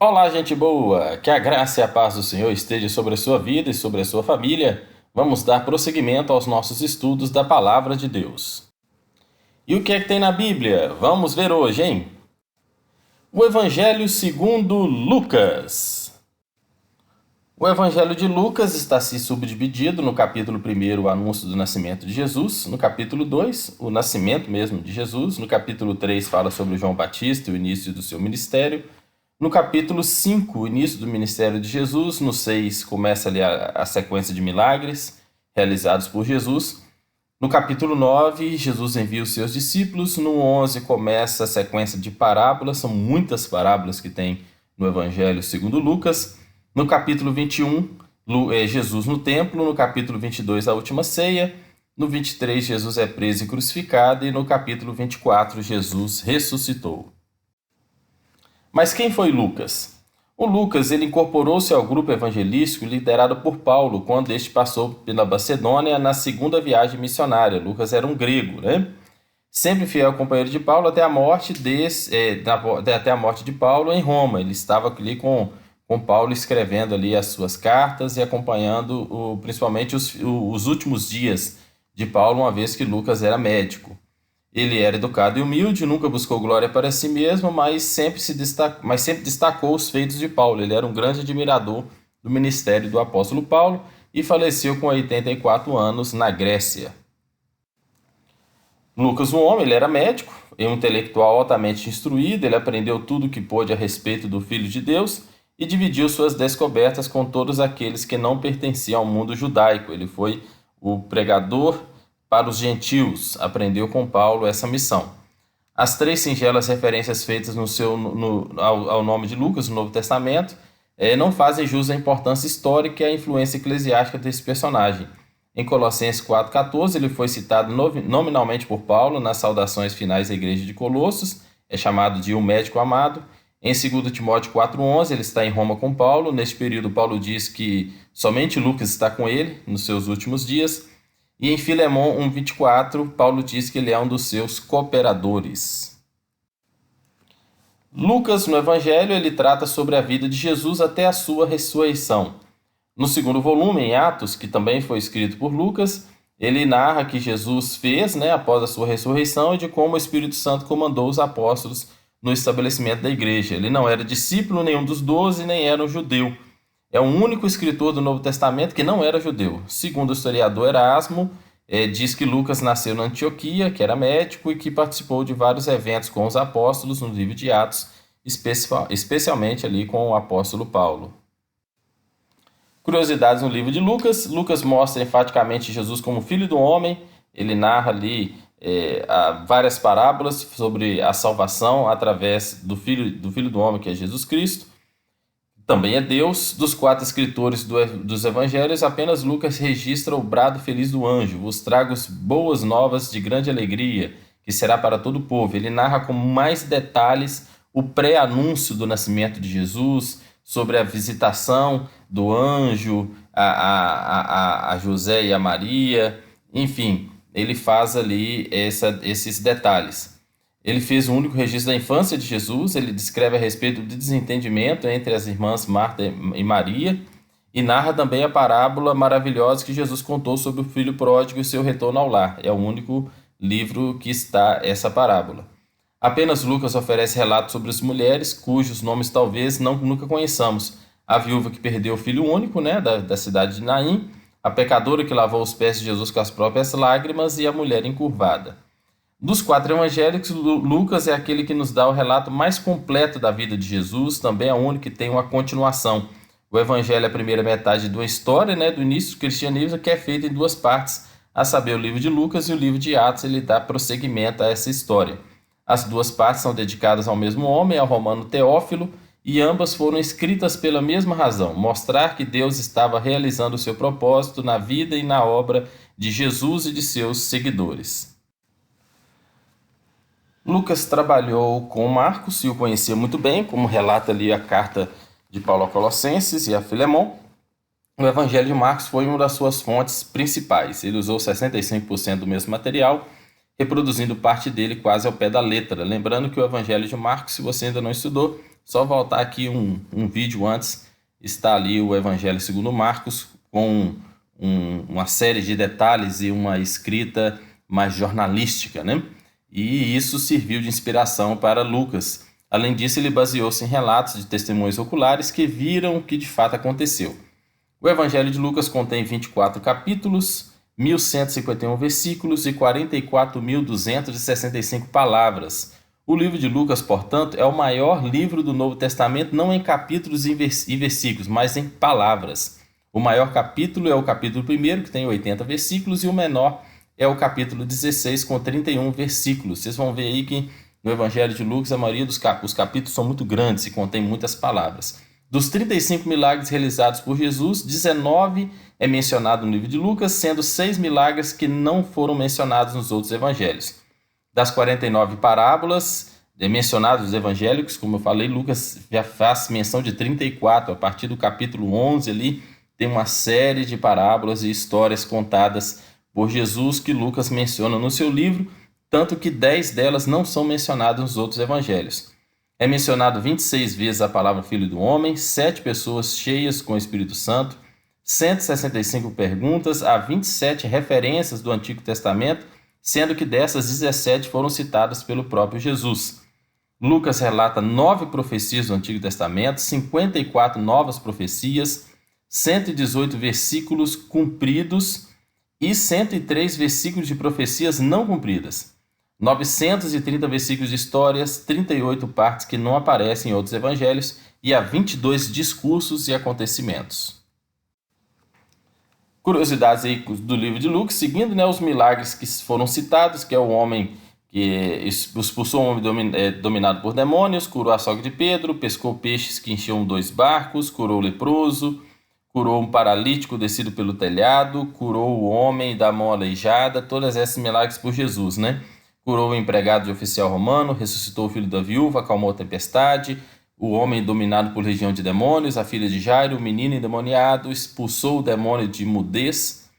Olá, gente boa! Que a graça e a paz do Senhor esteja sobre a sua vida e sobre a sua família. Vamos dar prosseguimento aos nossos estudos da Palavra de Deus. E o que é que tem na Bíblia? Vamos ver hoje, hein? O Evangelho segundo Lucas. O Evangelho de Lucas está assim subdividido no capítulo 1, o anúncio do nascimento de Jesus, no capítulo 2, o nascimento mesmo de Jesus, no capítulo 3 fala sobre João Batista e o início do seu ministério, no capítulo 5, o início do ministério de Jesus, no 6 começa ali a sequência de milagres realizados por Jesus, no capítulo 9 Jesus envia os seus discípulos, no 11 começa a sequência de parábolas, são muitas parábolas que tem no Evangelho segundo Lucas. No capítulo 21, Jesus no templo. No capítulo 22, a última ceia. No 23, Jesus é preso e crucificado. E no capítulo 24, Jesus ressuscitou. Mas quem foi Lucas? O Lucas ele incorporou-se ao grupo evangelístico liderado por Paulo quando este passou pela Macedônia na segunda viagem missionária. Lucas era um grego, né? Sempre fiel companheiro de Paulo até a morte até a morte de Paulo em Roma. Ele estava ali com Paulo escrevendo ali as suas cartas e acompanhando principalmente os últimos dias de Paulo, uma vez que Lucas era médico. Ele era educado e humilde, nunca buscou glória para si mesmo, mas sempre destacou os feitos de Paulo. Ele era um grande admirador do ministério do apóstolo Paulo e faleceu com 84 anos na Grécia. Lucas, um homem, ele era médico, um intelectual altamente instruído, ele aprendeu tudo o que pôde a respeito do Filho de Deus e dividiu suas descobertas com todos aqueles que não pertenciam ao mundo judaico. Ele foi o pregador para os gentios, aprendeu com Paulo essa missão. As três singelas referências feitas ao nome de Lucas no Novo Testamento não fazem jus à importância histórica e à influência eclesiástica desse personagem. Em Colossenses 4,14, ele foi citado nominalmente por Paulo nas saudações finais da igreja de Colossos, é chamado de o médico amado. Em 2 Timóteo 4,11, ele está em Roma com Paulo. Neste período, Paulo diz que somente Lucas está com ele nos seus últimos dias. E em Filemão 1,24, Paulo diz que ele é um dos seus cooperadores. Lucas, no Evangelho, ele trata sobre a vida de Jesus até a sua ressurreição. No segundo volume, em Atos, que também foi escrito por Lucas, ele narra que Jesus fez, após a sua ressurreição, e de como o Espírito Santo comandou os apóstolos no estabelecimento da igreja. Ele não era discípulo nenhum dos 12, nem era um judeu. É o único escritor do Novo Testamento que não era judeu. Segundo o historiador Erasmo, diz que Lucas nasceu na Antioquia, que era médico e que participou de vários eventos com os apóstolos no livro de Atos, especialmente ali com o apóstolo Paulo. Curiosidades no livro de Lucas. Lucas mostra enfaticamente Jesus como filho do homem. Ele narra ali várias parábolas sobre a salvação através do filho do homem, que é Jesus Cristo. Também é Deus. Dos 4 escritores dos evangelhos, apenas Lucas registra o brado feliz do anjo: vos trago boas novas de grande alegria, que será para todo o povo. Ele narra com mais detalhes o pré-anúncio do nascimento de Jesus, sobre a visitação do anjo a José e a Maria. Enfim, ele faz ali esses detalhes. Ele fez o único registro da infância de Jesus. Ele descreve a respeito do desentendimento entre as irmãs Marta e Maria e narra também a parábola maravilhosa que Jesus contou sobre o filho pródigo e seu retorno ao lar. É o único livro que está essa parábola. Apenas Lucas oferece relatos sobre as mulheres, cujos nomes talvez nunca conheçamos. A viúva que perdeu o filho único, da cidade de Naim, a pecadora que lavou os pés de Jesus com as próprias lágrimas e a mulher encurvada. Dos 4 evangélicos, Lucas é aquele que nos dá o relato mais completo da vida de Jesus, também é o único que tem uma continuação. O evangelho é a primeira metade de uma história, do início do cristianismo, que é feita em 2 partes, a saber, o livro de Lucas e o livro de Atos. Ele dá prosseguimento a essa história. As 2 partes são dedicadas ao mesmo homem, ao romano Teófilo, e ambas foram escritas pela mesma razão: mostrar que Deus estava realizando o seu propósito na vida e na obra de Jesus e de seus seguidores. Lucas trabalhou com Marcos e o conhecia muito bem, como relata ali a carta de Paulo a Colossenses e a Filemão. O Evangelho de Marcos foi uma das suas fontes principais. Ele usou 65% do mesmo material, reproduzindo parte dele quase ao pé da letra. Lembrando que o Evangelho de Marcos, se você ainda não estudou, Só voltar aqui um vídeo antes, está ali o Evangelho segundo Marcos, com uma série de detalhes e uma escrita mais jornalística, né? E isso serviu de inspiração para Lucas. Além disso, ele baseou-se em relatos de testemunhos oculares que viram o que de fato aconteceu. O Evangelho de Lucas contém 24 capítulos, 1.151 versículos e 44.265 palavras. O livro de Lucas, portanto, é o maior livro do Novo Testamento, não em capítulos e versículos, mas em palavras. O maior capítulo é o capítulo 1, que tem 80 versículos, e o menor é o capítulo 16, com 31 versículos. Vocês vão ver aí que no Evangelho de Lucas, a maioria dos capítulos são muito grandes e contém muitas palavras. Dos 35 milagres realizados por Jesus, 19 é mencionado no livro de Lucas, sendo 6 milagres que não foram mencionados nos outros evangelhos. Das 49 parábolas mencionadas nos evangélicos, como eu falei, Lucas já faz menção de 34. A partir do capítulo 11 ali, tem uma série de parábolas e histórias contadas por Jesus que Lucas menciona no seu livro, tanto que 10 delas não são mencionadas nos outros evangelhos. É mencionado 26 vezes a palavra Filho do Homem, 7 pessoas cheias com o Espírito Santo, 165 perguntas, há 27 referências do Antigo Testamento, sendo que dessas 17 foram citadas pelo próprio Jesus. Lucas relata 9 profecias do Antigo Testamento, 54 novas profecias, 118 versículos cumpridos e 103 versículos de profecias não cumpridas. 930 versículos de histórias, 38 partes que não aparecem em outros evangelhos e há 22 discursos e acontecimentos. Curiosidades aí do livro de Lucas, seguindo os milagres que foram citados, que é o homem que expulsou um homem dominado por demônios, curou a sogra de Pedro, pescou peixes que enchiam 2 barcos, curou o leproso, curou um paralítico descido pelo telhado, curou o homem da mão aleijada, todos esses milagres por Jesus, né? Curou o empregado de oficial romano, ressuscitou o filho da viúva, acalmou a tempestade, o homem dominado por legião de demônios, a filha de Jairo, o menino endemoniado, expulsou o demônio de mudez,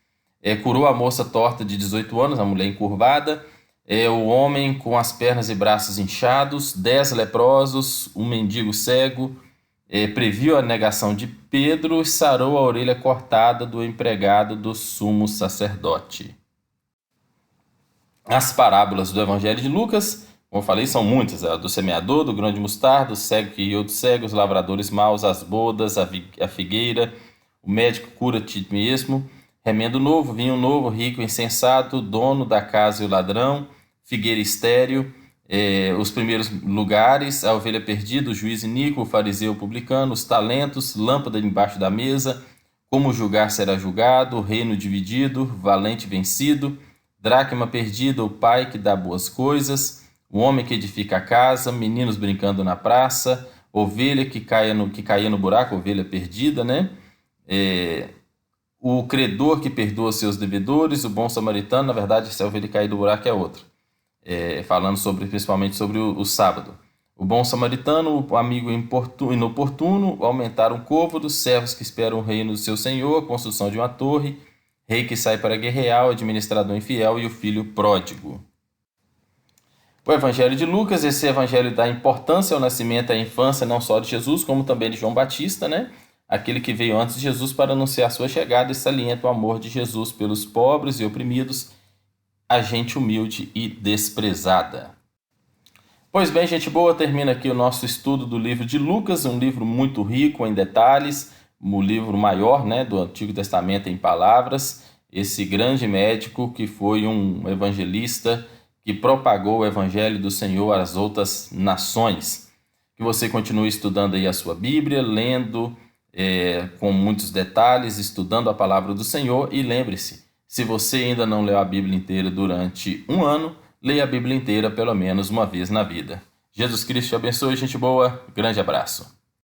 curou a moça torta de 18 anos, a mulher encurvada, o homem com as pernas e braços inchados, 10 leprosos, um mendigo cego, previu a negação de Pedro e sarou a orelha cortada do empregado do sumo sacerdote. As parábolas do Evangelho de Lucas, como eu falei, são muitas. A do semeador, do grão de mostarda, o cego que guiou do cego, os lavradores maus, as bodas, a figueira, o médico cura-te mesmo, remendo novo, vinho novo, rico, insensato, dono da casa e o ladrão, figueira estéril, os primeiros lugares, a ovelha perdida, o juiz iníquo, o fariseu, o publicano, os talentos, lâmpada embaixo da mesa, como julgar será julgado, o reino dividido, valente vencido, dracma perdida, o pai que dá boas coisas, o homem que edifica a casa, meninos brincando na praça, ovelha que caía no buraco, ovelha perdida, né? O credor que perdoa seus devedores, o bom samaritano, na verdade, se a ovelha cair do buraco é outra. Falando principalmente sobre o sábado. O bom samaritano, o amigo inoportuno, aumentar um côvado, servos que esperam o reino do seu senhor, a construção de uma torre, rei que sai para guerrear, o administrador infiel e o filho pródigo. O Evangelho de Lucas, esse evangelho dá importância ao nascimento e à infância não só de Jesus, como também de João Batista, né? Aquele que veio antes de Jesus para anunciar sua chegada e salienta o amor de Jesus pelos pobres e oprimidos, a gente humilde e desprezada. Pois bem, gente boa, termina aqui o nosso estudo do livro de Lucas, um livro muito rico em detalhes, o livro maior, né, do Antigo Testamento em palavras, esse grande médico que foi um evangelista que propagou o evangelho do Senhor às outras nações. Que você continue estudando aí a sua Bíblia, lendo com muitos detalhes, estudando a palavra do Senhor, e lembre-se, se você ainda não leu a Bíblia inteira durante um ano, leia a Bíblia inteira pelo menos uma vez na vida. Jesus Cristo te abençoe, gente boa. Grande abraço.